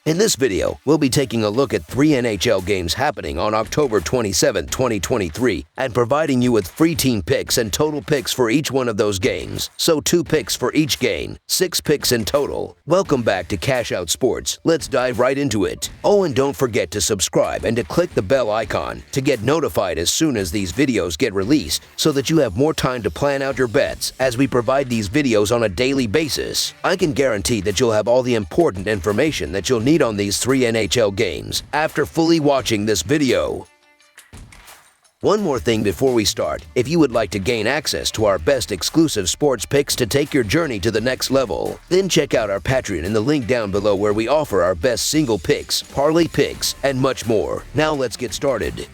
In this video, we'll be taking a look at 3 NHL games happening on October 27, 2023, and providing you with free team picks and total picks for each one of those games. So 2 picks for each game, 6 picks in total. Welcome back to Cash Out Sports. Let's dive right into it. Oh, and don't forget to subscribe and to click the bell icon to get notified as soon as these videos get released so that you have more time to plan out your bets as we provide these videos on a daily basis. I can guarantee that you'll have all the important information that you'll need on these 3 NHL games after fully watching this video. One more thing before we start, if you would like to gain access to our best exclusive sports picks to take your journey to the next level, then check out our Patreon in the link down below where we offer our best single picks, parlay picks, and much more. Now let's get started.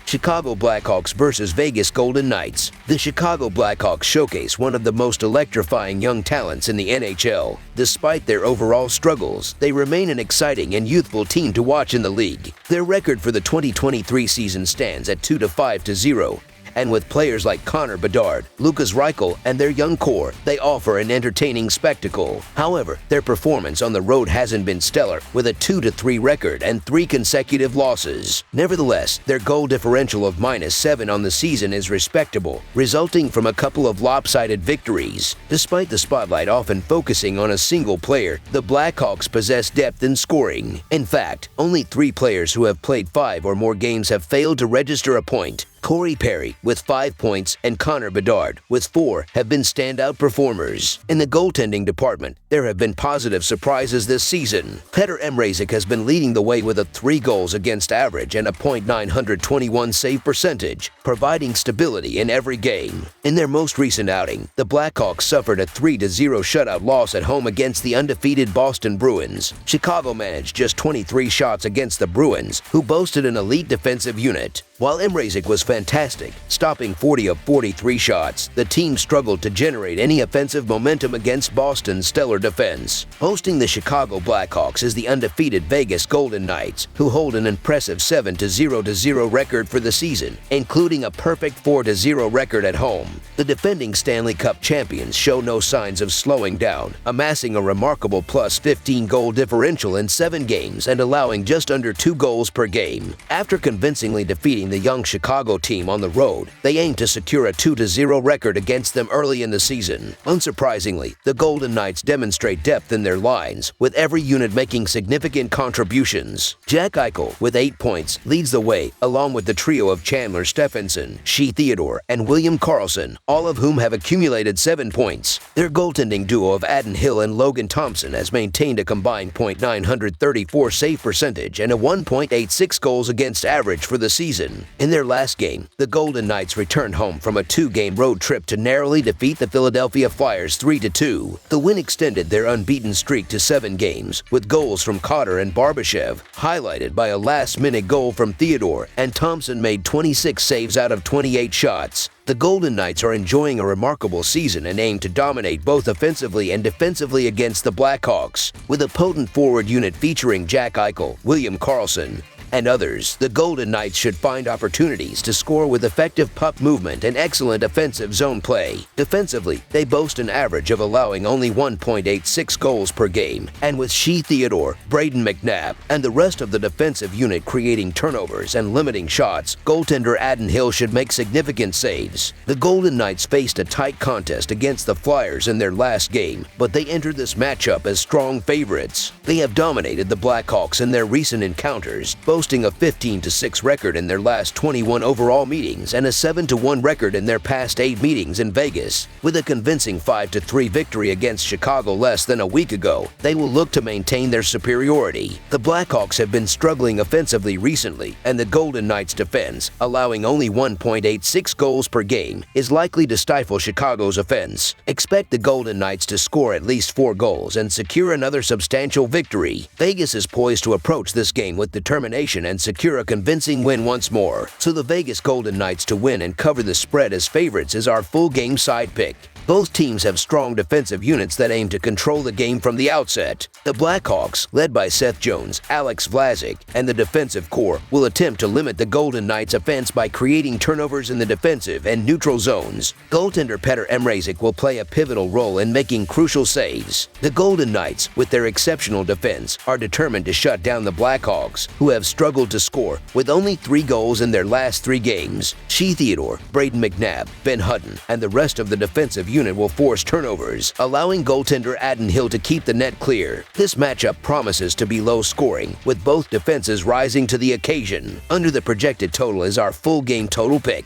Chicago Blackhawks versus Vegas Golden Knights. The Chicago Blackhawks showcase one of the most electrifying young talents in the NHL. Despite their overall struggles, they remain an exciting and youthful team to watch in the league. Their record for the 2023 season stands at 2-5-0. And with players like Connor Bedard, Lukas Reichel, and their young core, they offer an entertaining spectacle. However, their performance on the road hasn't been stellar, with a 2-3 record and 3 consecutive losses. Nevertheless, their goal differential of -7 on the season is respectable, resulting from a couple of lopsided victories. Despite the spotlight often focusing on a single player, the Blackhawks possess depth in scoring. In fact, only 3 players who have played 5 or more games have failed to register a point. Corey Perry, with 5 points, and Connor Bedard, with 4, have been standout performers. In the goaltending department, there have been positive surprises this season. Petr Mrazek has been leading the way with a 3 goals against average and a .921 save percentage, providing stability in every game. In their most recent outing, the Blackhawks suffered a 3-0 shutout loss at home against the undefeated Boston Bruins. Chicago managed just 23 shots against the Bruins, who boasted an elite defensive unit. While Mrazek was fantastic, stopping 40 of 43 shots, the team struggled to generate any offensive momentum against Boston's stellar defense. Hosting the Chicago Blackhawks is the undefeated Vegas Golden Knights, who hold an impressive 7-0 record for the season, including a perfect 4-0 record at home. The defending Stanley Cup champions show no signs of slowing down, amassing a remarkable +15 goal differential in 7 games and allowing just under 2 goals per game. After convincingly defeating the young Chicago team on the road, they aim to secure a 2-0 record against them early in the season. Unsurprisingly, the Golden Knights demonstrate depth in their lines, with every unit making significant contributions. Jack Eichel, with 8 points, leads the way, along with the trio of Chandler Stephenson, Shea Theodore, and William Karlsson, all of whom have accumulated 7 points. Their goaltending duo of Adin Hill and Logan Thompson has maintained a combined .934 save percentage and a 1.86 goals against average for the season. In their last game, the Golden Knights returned home from a 2-game road trip to narrowly defeat the Philadelphia Flyers 3-2. The win extended their unbeaten streak to 7 games, with goals from Cotter and Barbashev, highlighted by a last-minute goal from Theodore, and Thompson made 26 saves out of 28 shots. The Golden Knights are enjoying a remarkable season and aim to dominate both offensively and defensively against the Blackhawks. With a potent forward unit featuring Jack Eichel, William Karlsson, and others, the Golden Knights should find opportunities to score with effective puck movement and excellent offensive zone play. Defensively, they boast an average of allowing only 1.86 goals per game, and with Shea Theodore, Braden McNabb, and the rest of the defensive unit creating turnovers and limiting shots, goaltender Adin Hill should make significant saves. The Golden Knights faced a tight contest against the Flyers in their last game, but they entered this matchup as strong favorites. They have dominated the Blackhawks in their recent encounters, boasting a 15-6 record in their last 21 overall meetings and a 7-1 record in their past 8 meetings in Vegas. With a convincing 5-3 victory against Chicago less than a week ago, they will look to maintain their superiority. The Blackhawks have been struggling offensively recently, and the Golden Knights' defense, allowing only 1.86 goals per game, is likely to stifle Chicago's offense. Expect the Golden Knights to score at least 4 goals and secure another substantial victory. Vegas is poised to approach this game with determination and secure a convincing win once more. So the Vegas Golden Knights to win and cover the spread as favorites is our full game side pick. Both teams have strong defensive units that aim to control the game from the outset. The Blackhawks, led by Seth Jones, Alex Vlasic, and the defensive core, will attempt to limit the Golden Knights' offense by creating turnovers in the defensive and neutral zones. Goaltender Petr Mrazek will play a pivotal role in making crucial saves. The Golden Knights, with their exceptional defense, are determined to shut down the Blackhawks, who have struggled to score with only 3 goals in their last 3 games. Shea Theodore, Braden McNabb, Ben Hutton, and the rest of the defensive unit will force turnovers, allowing goaltender Adin Hill to keep the net clear. This matchup promises to be low scoring, with both defenses rising to the occasion. Under the projected total is our full game total pick.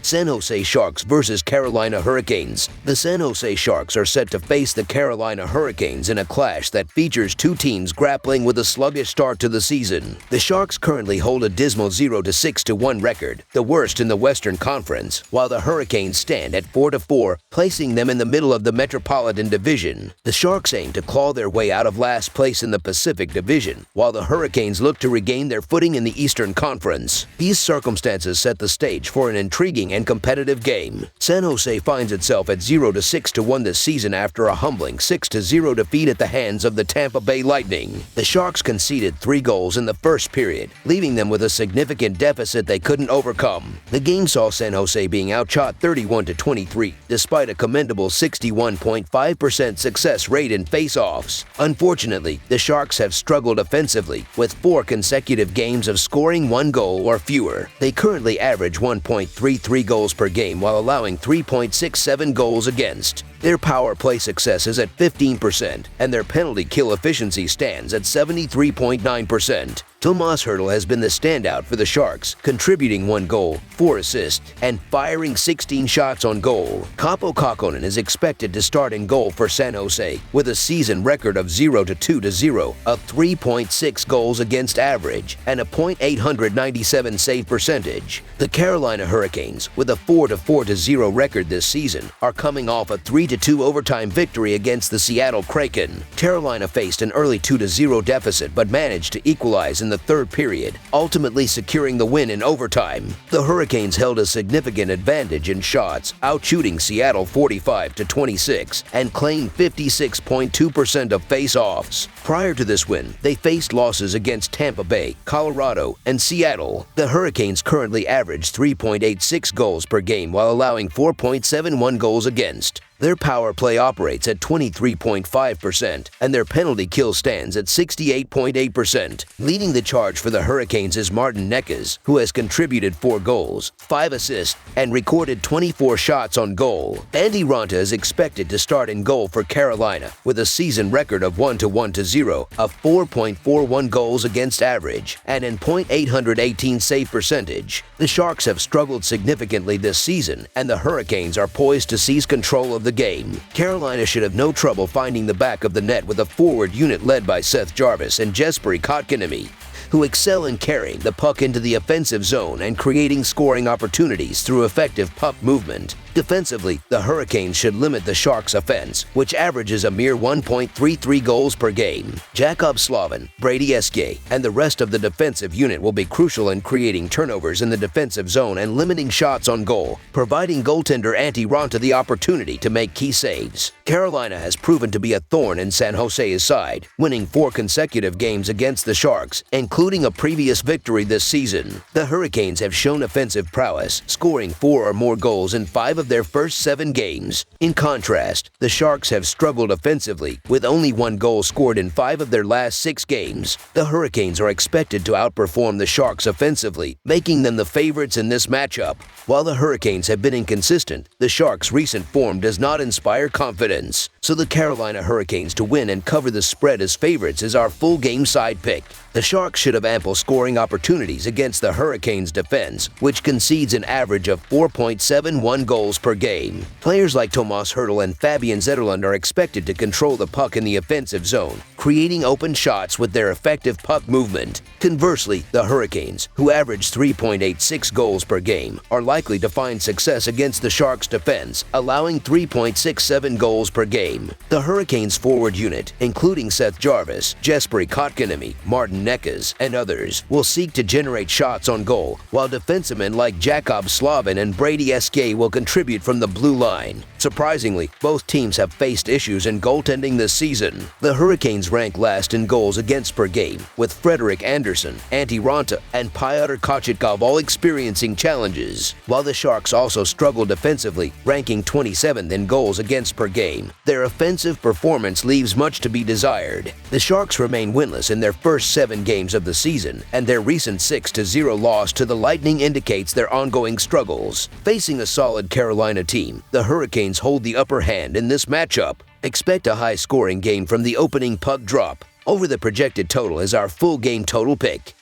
San Jose Sharks versus Carolina Hurricanes. The San Jose Sharks are set to face the Carolina Hurricanes in a clash that features 2 teams grappling with a sluggish start to the season. The Sharks currently hold a dismal 0-6-1 record, the worst in the Western Conference, while the Hurricanes stand at 4-4, placing them in the middle of the Metropolitan Division. The Sharks aim to claw their way out of last place in the Pacific Division, while the Hurricanes look to regain their footing in the Eastern Conference. These circumstances set the stage for an intriguing and competitive game. San Jose finds itself at 0-6-1 this season after a humbling 6-0 defeat at the hands of the Tampa Bay Lightning. The Sharks conceded 3 goals in the first period, leaving them with a significant deficit they couldn't overcome. The game saw San Jose being outshot 31-23, despite a commendable 61.5% success rate in face-offs. Unfortunately, the Sharks have struggled offensively, with 4 consecutive games of scoring 1 goal or fewer. They currently average 1.33 goals per game while allowing 3.67 goals against. Their power play success is at 15%, and their penalty kill efficiency stands at 73.9%. Tomas Hertl has been the standout for the Sharks, contributing 1 goal, 4 assists, and firing 16 shots on goal. Kaapo Kakkonen is expected to start in goal for San Jose, with a season record of 0-2-0, a 3.6 goals against average, and a .897 save percentage. The Carolina Hurricanes, with a 4-4-0 record this season, are coming off a 3-2 overtime victory against the Seattle Kraken. Carolina faced an early 2-0 deficit but managed to equalize in the third period, ultimately securing the win in overtime. The Hurricanes held a significant advantage in shots, outshooting Seattle 45-26 and claimed 56.2% of face-offs. Prior to this win, they faced losses against Tampa Bay, Colorado, and Seattle. The Hurricanes currently average 3.86 goals per game while allowing 4.71 goals against. Their power play operates at 23.5%, and their penalty kill stands at 68.8%. Leading the charge for the Hurricanes is Martin Necas, who has contributed 4 goals, 5 assists, and recorded 24 shots on goal. Antti Raanta is expected to start in goal for Carolina, with a season record of 1-1-0, of 4.41 goals against average, and an .818 save percentage. The Sharks have struggled significantly this season, and the Hurricanes are poised to seize control of the game. Carolina should have no trouble finding the back of the net with a forward unit led by Seth Jarvis and Jesperi Kotkaniemi, who excel in carrying the puck into the offensive zone and creating scoring opportunities through effective puck movement. Defensively, the Hurricanes should limit the Sharks' offense, which averages a mere 1.33 goals per game. Jacob Slavin, Brady Eske, and the rest of the defensive unit will be crucial in creating turnovers in the defensive zone and limiting shots on goal, providing goaltender Antti Raanta the opportunity to make key saves. Carolina has proven to be a thorn in San Jose's side, winning 4 consecutive games against the Sharks, including a previous victory this season. The Hurricanes have shown offensive prowess, scoring 4 or more goals in 5 of their first 7 games. In contrast, the Sharks have struggled offensively, with only 1 goal scored in 5 of their last 6 games. The Hurricanes are expected to outperform the Sharks offensively, making them the favorites in this matchup. While the Hurricanes have been inconsistent, the Sharks' recent form does not inspire confidence. So the Carolina Hurricanes to win and cover the spread as favorites is our full game side pick. The Sharks should have ample scoring opportunities against the Hurricanes' defense, which concedes an average of 4.71 goals per game. Players like Tomas Hertl and Fabian Zetterlund are expected to control the puck in the offensive zone, creating open shots with their effective puck movement. Conversely, the Hurricanes, who average 3.86 goals per game, are likely to find success against the Sharks' defense, allowing 3.67 goals per game. The Hurricanes' forward unit, including Seth Jarvis, Jesperi Kotkaniemi, Martin Nekas, and others will seek to generate shots on goal, while defensemen like Jakob Slavin and Brady Esque will contribute from the blue line. Surprisingly, both teams have faced issues in goaltending this season. The Hurricanes rank last in goals against per game, with Frederik Andersen, Antti Ranta, and Pyotr Kochetkov all experiencing challenges, while the Sharks also struggle defensively, ranking 27th in goals against per game. Their offensive performance leaves much to be desired. The Sharks remain winless in their first 7 games of the season, and their recent 6-0 loss to the Lightning indicates their ongoing struggles. Facing a solid Carolina team, the Hurricanes hold the upper hand in this matchup. Expect a high-scoring game from the opening puck drop. Over the projected total is our full game total pick.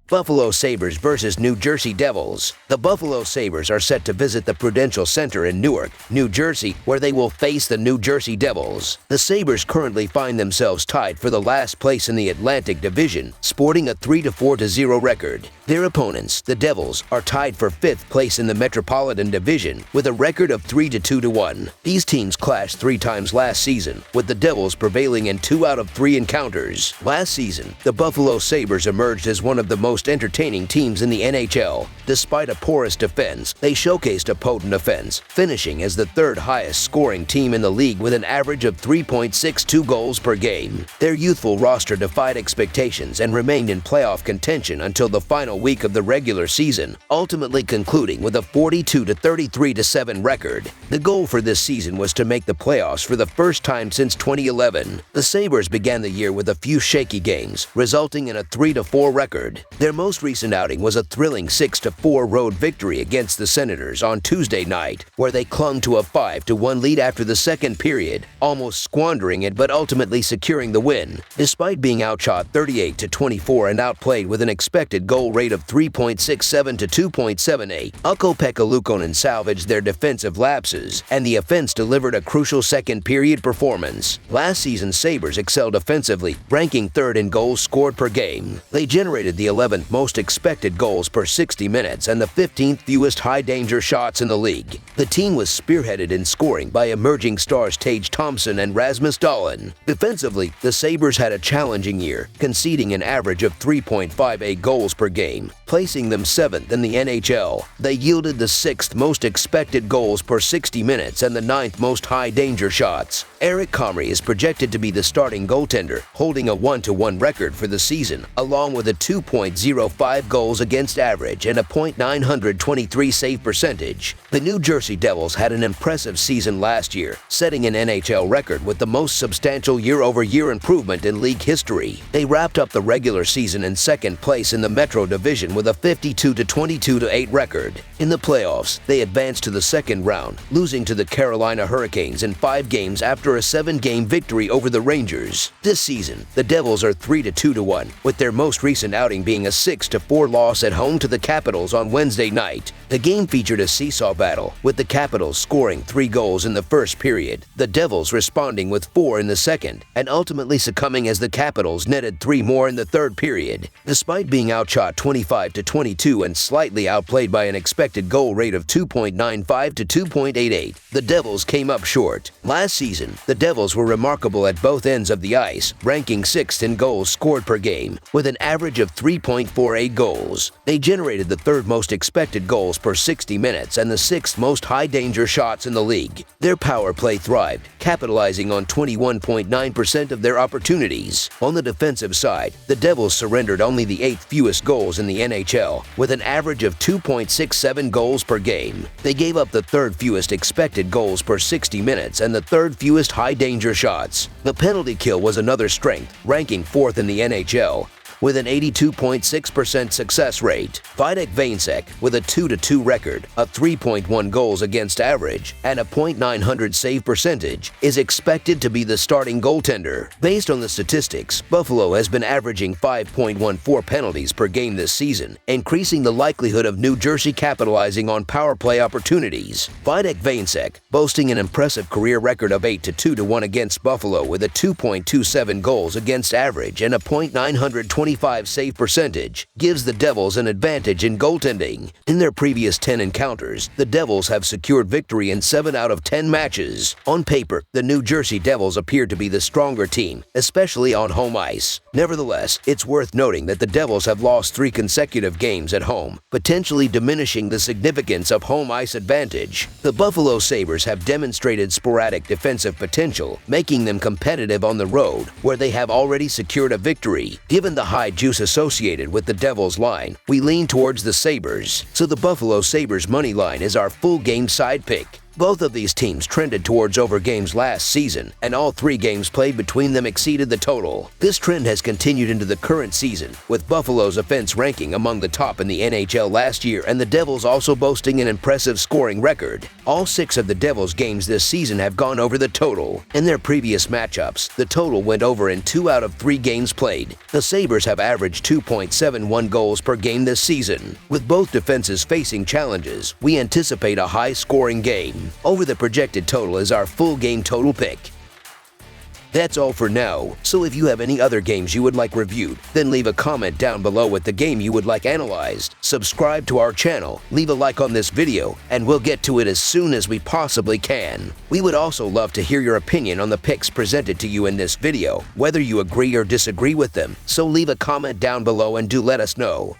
Buffalo Sabres versus New Jersey Devils. The Buffalo Sabres are set to visit the Prudential Center in Newark, New Jersey, where they will face the New Jersey Devils. The Sabres currently find themselves tied for the last place in the Atlantic Division, sporting a 3-4-0 record. Their opponents, the Devils, are tied for 5th place in the Metropolitan Division with a record of 3-2-1. These teams clashed 3 times last season, with the Devils prevailing in 2 out of 3 encounters. Last season, the Buffalo Sabres emerged as one of the most entertaining teams in the NHL. Despite a porous defense, they showcased a potent offense, finishing as the 3rd highest scoring team in the league with an average of 3.62 goals per game. Their youthful roster defied expectations and remained in playoff contention until the final week of the regular season, ultimately concluding with a 42-33-7 record. The goal for this season was to make the playoffs for the first time since 2011. The Sabres began the year with a few shaky games, resulting in a 3-4 record. Their most recent outing was a thrilling 6-4 road victory against the Senators on Tuesday night, where they clung to a 5-1 lead after the second period, almost squandering it but ultimately securing the win. Despite being outshot 38-24 and outplayed with an expected goal rate of 3.67 to 2.78, Ukko-Pekka Luukkonen salvaged their defensive lapses, and the offense delivered a crucial second-period performance. Last season's Sabres excelled offensively, ranking 3rd in goals scored per game. They generated the 11th most expected goals per 60 minutes and the 15th fewest high-danger shots in the league. The team was spearheaded in scoring by emerging stars Tage Thompson and Rasmus Dahlin. Defensively, the Sabres had a challenging year, conceding an average of 3.58 goals per game, placing them 7th in the NHL. They yielded the 6th most expected goals per 60 minutes and the 9th most high-danger shots. Eric Comrie is projected to be the starting goaltender, holding a 1-1 record for the season, along with a 2.05 goals against average and a .923 save percentage. The New Jersey Devils had an impressive season last year, setting an NHL record with the most substantial year-over-year improvement in league history. They wrapped up the regular season in 2nd place in the Metro Division with a 52-22-8 record. In the playoffs, they advanced to the 2nd round, losing to the Carolina Hurricanes in 5 games after a 7-game victory over the Rangers. This season, the Devils are 3-2-1, with their most recent outing being a 6-4 loss at home to the Capitals on Wednesday night. The game featured a seesaw battle, with the Capitals scoring 3 goals in the first period, the Devils responding with 4 in the second, and ultimately succumbing as the Capitals netted 3 more in the 3rd period. Despite being outshot 25-22 and slightly outplayed by an expected goal rate of 2.95 to 2.88, the Devils came up short. Last season, the Devils were remarkable at both ends of the ice, ranking 6th in goals scored per game, with an average of 3.48 goals. They generated the 3rd most expected goals per 60 minutes and the 6th most high-danger shots in the league. Their power play thrived, capitalizing on 21.9% of their opportunities. On the defensive side, the Devils surrendered only the 8th fewest goals in the NHL, with an average of 2.67 goals per game. They gave up the 3rd fewest expected goals per 60 minutes and the 3rd fewest high-danger shots. The penalty kill was another strength, ranking 4th in the NHL, with an 82.6% success rate. Videk Vainceck, with a 2-2 record, a 3.1 goals against average, and a .900 save percentage, is expected to be the starting goaltender. Based on the statistics, Buffalo has been averaging 5.14 penalties per game this season, increasing the likelihood of New Jersey capitalizing on power play opportunities. Videk Vainceck, boasting an impressive career record of 8-2-1 against Buffalo with a 2.27 goals against average and a .920 .25 save percentage gives the Devils an advantage in goaltending. In their previous 10 encounters, the Devils have secured victory in 7 out of 10 matches. On paper, the New Jersey Devils appear to be the stronger team, especially on home ice. Nevertheless, it's worth noting that the Devils have lost 3 consecutive games at home, potentially diminishing the significance of home ice advantage. The Buffalo Sabres have demonstrated sporadic defensive potential, making them competitive on the road, where they have already secured a victory. Given the high juice associated with the Devils line, we lean towards the Sabres, so the Buffalo Sabres money line is our full game side pick. Both of these teams trended towards over games last season, and all 3 games played between them exceeded the total. This trend has continued into the current season, with Buffalo's offense ranking among the top in the NHL last year and the Devils also boasting an impressive scoring record. All 6 of the Devils' games this season have gone over the total. In their previous matchups, the total went over in 2 out of 3 games played. The Sabres have averaged 2.71 goals per game this season. With both defenses facing challenges, we anticipate a high-scoring game. Over the projected total is our full game total pick. That's all for now, so if you have any other games you would like reviewed, then leave a comment down below with the game you would like analyzed. Subscribe to our channel, leave a like on this video, and we'll get to it as soon as we possibly can. We would also love to hear your opinion on the picks presented to you in this video, whether you agree or disagree with them, so leave a comment down below and do let us know.